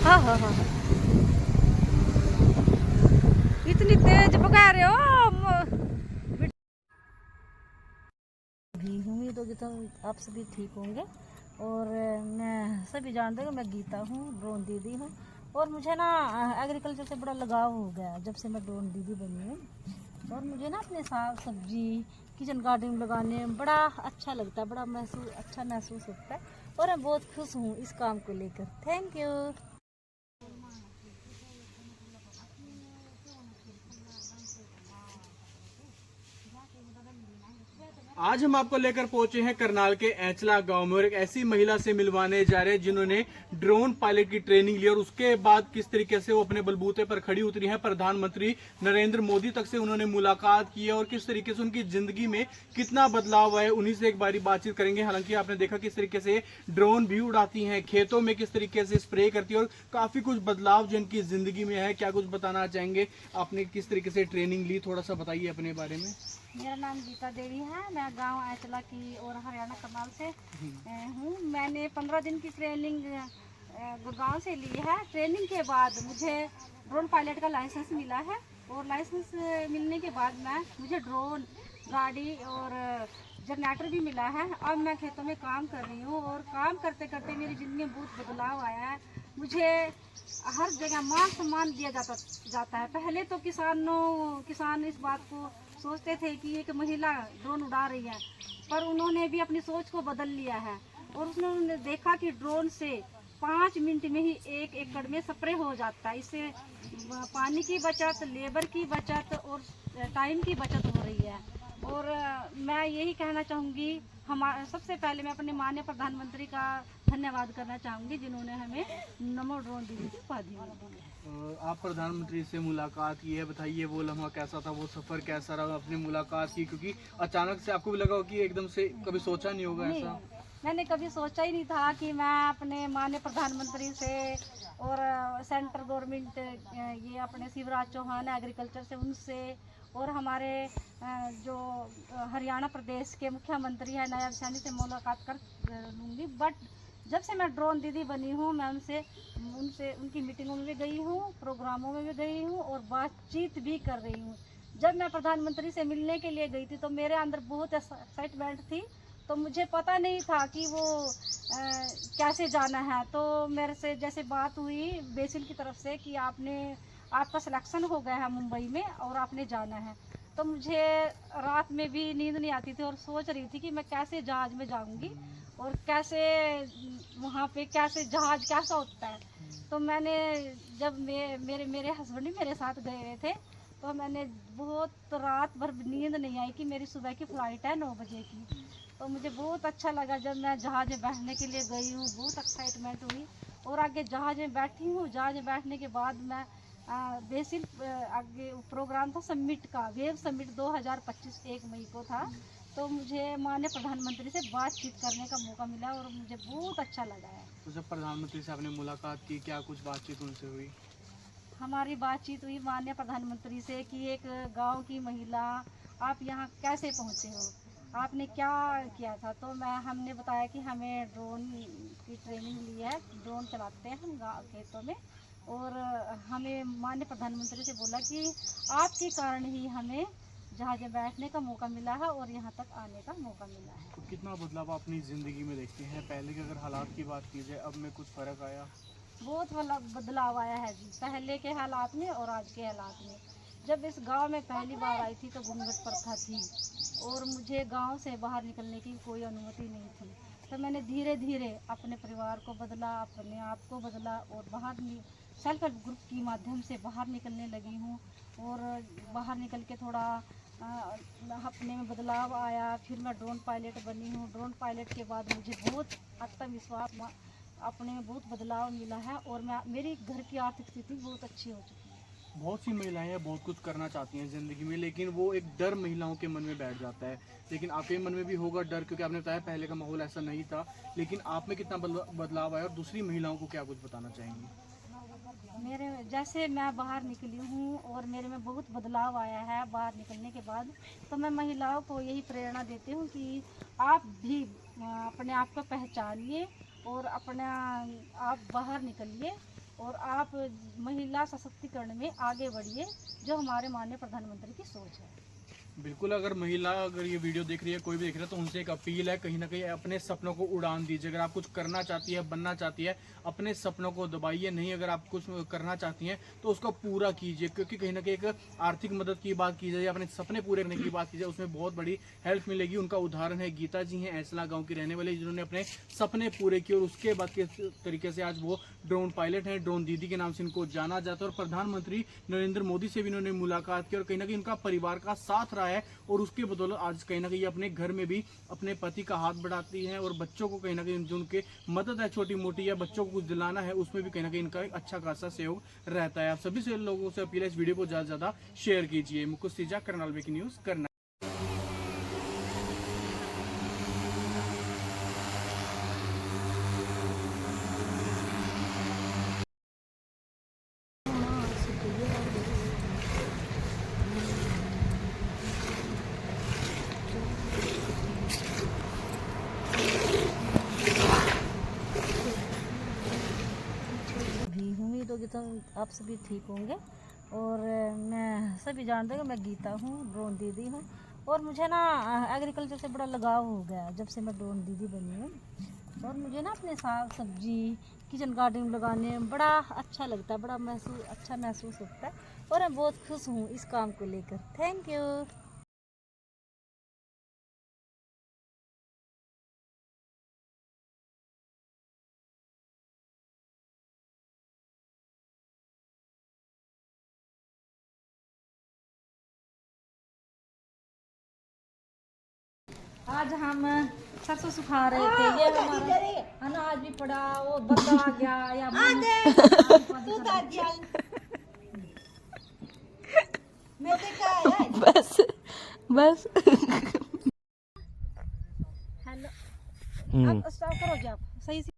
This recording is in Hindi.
हाँ हाँ हाँ, इतनी तेज भगा रहे हो। भी उम्मीद होगी तो आप सभी ठीक होंगे। और मैं सभी जानते हो मैं गीता हूँ, ड्रोन दीदी हूँ। और मुझे ना एग्रीकल्चर से बड़ा लगाव हो गया जब से मैं ड्रोन दीदी बनी हूँ। और मुझे ना अपने साग सब्जी किचन गार्डन लगाने में बड़ा अच्छा लगता है, बड़ा अच्छा महसूस होता है। और मैं बहुत खुश हूँ इस काम को लेकर। Thank you. आज हम आपको लेकर पहुंचे हैं करनाल के एंचला गांव में और एक ऐसी महिला से मिलवाने जा रहे हैं जिन्होंने ड्रोन पायलट की ट्रेनिंग ली और उसके बाद किस तरीके से वो अपने बलबूते पर खड़ी उतरी है। प्रधानमंत्री नरेंद्र मोदी तक से उन्होंने मुलाकात की है और किस तरीके से उनकी जिंदगी में कितना बदलाव आया, उन्हीं से एक बारी बातचीत करेंगे। हालांकि आपने देखा किस तरीके से ड्रोन भी उड़ाती हैं, खेतों में किस तरीके से स्प्रे करती है और काफी कुछ बदलाव जो इनकी जिंदगी में है। क्या कुछ बताना चाहेंगे, आपने किस तरीके से ट्रेनिंग ली, थोड़ा सा बताइए अपने बारे में। मेरा नाम गीता देवी है, मैं गांव एंचला की और हरियाणा करनाल से हूँ। मैंने 15 दिन की ट्रेनिंग गुड़गांव से ली है। ट्रेनिंग के बाद मुझे ड्रोन पायलट का लाइसेंस मिला है और लाइसेंस मिलने के बाद मुझे ड्रोन गाड़ी और जनरेटर भी मिला है। अब मैं खेतों में काम कर रही हूँ और काम करते करते मेरी ज़िंदगी में बहुत बदलाव आया है। मुझे हर जगह मान सम्मान दिया जाता है। पहले तो किसान इस बात को सोचते थे कि एक महिला ड्रोन उड़ा रही है, पर उन्होंने भी अपनी सोच को बदल लिया है और उन्होंने देखा कि ड्रोन से 5 मिनट में ही 1 एकड़ में स्प्रे हो जाता है। इससे पानी की बचत, लेबर की बचत और टाइम की बचत हो रही है। और मैं यही कहना चाहूँगी, सबसे पहले मैं अपने माननीय प्रधानमंत्री का धन्यवाद करना चाहूँगी जिन्होंने हमें नमो ड्रोन दीदी की उपाधि दी। आप प्रधानमंत्री से मुलाकात की है, बताइए वो लम्हा कैसा था, वो सफर कैसा रहा अपनी मुलाकात की, क्योंकि अचानक से आपको भी लगा हो कि एकदम से कभी सोचा नहीं होगा नहीं, ऐसा। मैंने कभी सोचा ही नहीं था कि मैं अपने माननीय प्रधानमंत्री से और सेंट्रल गवर्नमेंट ये अपने शिवराज चौहान एग्रीकल्चर से, उनसे और हमारे जो हरियाणा प्रदेश के मुख्यमंत्री हैं नायब सैनी से मुलाकात कर लूँगी। बट जब से मैं ड्रोन दीदी बनी हूँ मैं उनसे उनसे उनकी मीटिंगों में भी गई हूँ, प्रोग्रामों में भी गई हूँ और बातचीत भी कर रही हूँ। जब मैं प्रधानमंत्री से मिलने के लिए गई थी तो मेरे अंदर बहुत एक्साइटमेंट थी। तो मुझे पता नहीं था कि वो कैसे जाना है। तो मेरे से जैसे बात हुई बेसिल की तरफ से कि आपका सिलेक्शन हो गया है मुंबई में और आपने जाना है, तो मुझे रात में भी नींद नहीं आती थी और सोच रही थी कि मैं कैसे जहाज़ में जाऊंगी और कैसे वहाँ पे कैसे जहाज़ कैसा होता है। तो मैंने जब मेरे मेरे हस्बैंड भी मेरे साथ गए थे तो मैंने बहुत रात भर नींद नहीं आई कि मेरी सुबह की फ़्लाइट है 9 बजे की। तो मुझे बहुत अच्छा लगा जब मैं जहाज़ में बैठने के लिए गई हूँ, बहुत एक्साइटमेंट हुई। और आगे जहाज़ में बैठी हूँ, जहाज़ में बैठने के बाद मैं बेसिक आगे प्रोग्राम था समिट का, वेव समिट 2025 1 मई को था। तो मुझे माननीय प्रधानमंत्री से बातचीत करने का मौका मिला और मुझे बहुत अच्छा लगा है। तो जब प्रधानमंत्री से आपने मुलाकात की, क्या कुछ बातचीत उनसे हुई? हमारी बातचीत हुई माननीय प्रधानमंत्री से कि एक गांव की महिला आप यहाँ कैसे पहुँचे हो, आपने क्या किया था। तो हमने बताया कि हमें ड्रोन की ट्रेनिंग ली है, ड्रोन चलाते हैं हम गाँव खेतों में। और हमें माननीय प्रधानमंत्री से बोला कि आपके कारण ही हमें जहाज में बैठने का मौका मिला है और यहाँ तक आने का मौका मिला है। तो कितना बदलाव आप अपनी ज़िंदगी में देखते हैं? पहले के अगर हालात की बात की जाए, अब में कुछ फ़र्क आया? बहुत वाला बदलाव आया है जी, पहले के हालात में और आज के हालात में। जब इस गांव में पहली बार आई थी तो घूंघट प्रथा थी और मुझे गांव से बाहर निकलने की कोई अनुमति नहीं थी। तो मैंने धीरे धीरे अपने परिवार को बदला, अपने आप को बदला और सेल्फ हेल्प ग्रुप के माध्यम से बाहर निकलने लगी हूँ। और बाहर निकल के थोड़ा अपने में आया। फिर मैं ड्रोन पायलट बनी हूँ। ड्रोन पायलट के बाद मुझे बहुत आत्मविश्वास अपने में बहुत बदलाव मिला है और मेरी घर की आर्थिक स्थिति बहुत अच्छी हो चुकी है। बहुत सी महिलाएं बहुत कुछ करना चाहती हैं ज़िंदगी में, लेकिन वो एक डर महिलाओं के मन में बैठ जाता है। लेकिन आपके मन में भी होगा डर, क्योंकि आपने बताया पहले का माहौल ऐसा नहीं था। लेकिन आप में कितना बदलाव आया और दूसरी महिलाओं को क्या कुछ बताना चाहेंगी? मेरे जैसे मैं बाहर निकली हूँ और मेरे में बहुत बदलाव आया है बाहर निकलने के बाद। तो मैं महिलाओं को यही प्रेरणा देती हूँ कि आप भी अपने आप को पहचानिए और अपना आप बाहर निकलिए और आप महिला सशक्तिकरण में आगे बढ़िए, जो हमारे माननीय प्रधानमंत्री की सोच है। बिल्कुल, अगर महिला अगर ये वीडियो देख रही है, कोई भी देख रहा है, तो उनसे एक अपील है, कहीं ना कहीं अपने सपनों को उड़ान दीजिए। अगर आप कुछ करना चाहती है, बनना चाहती है, अपने सपनों को दबाइए नहीं। अगर आप कुछ करना चाहती हैं तो उसको पूरा कीजिए, क्योंकि कहीं ना कहीं एक आर्थिक मदद की बात की जाए, अपने सपने पूरे करने की बात की जाए, उसमें बहुत बड़ी हेल्प मिलेगी। उनका उदाहरण है गीता जी हैं, ऐचला गाँव की रहने वाले, जिन्होंने अपने सपने पूरे किए और उसके बाद किस तरीके से आज वो ड्रोन पायलट हैं। ड्रोन दीदी के नाम से इनको जाना जाता है और प्रधानमंत्री नरेंद्र मोदी से भी इन्होंने मुलाकात की और कहीं ना कहीं उनका परिवार का साथ रहा है और उसके बदौलत आज कहीं ना कहीं अपने घर में भी अपने पति का हाथ बढ़ाती हैं और बच्चों को कहीं ना कहीं जो उनके मदद है छोटी मोटी या बच्चों को कुछ दिलाना है, उसमें भी कहीं ना कहीं इनका एक अच्छा खासा सहयोग रहता है। आप सभी से लोगों से अपील है, इस वीडियो को ज़्यादा से ज़्यादा शेयर कीजिए। Mukul सीजा, Karnal breaking news, Karnal. उम्मीद होगी तो आप सभी ठीक होंगे। और मैं सभी जानते हैं कि मैं गीता हूँ, ड्रोन दीदी हूँ। और मुझे ना एग्रीकल्चर से बड़ा लगाव हो गया जब से मैं ड्रोन दीदी बनी हूँ। और मुझे ना अपने साग सब्जी किचन गार्डन लगाने में बड़ा अच्छा लगता है, बड़ा अच्छा महसूस होता है और मैं बहुत खुश हूँ इस काम को लेकर। Thank you. आज हम सरसों सुखा रहे थे, ये हमारा अनाज भी पड़ा, वो बंदा आ गया या बस बस हेलो, अब स्टॉप करो जी आप सही से।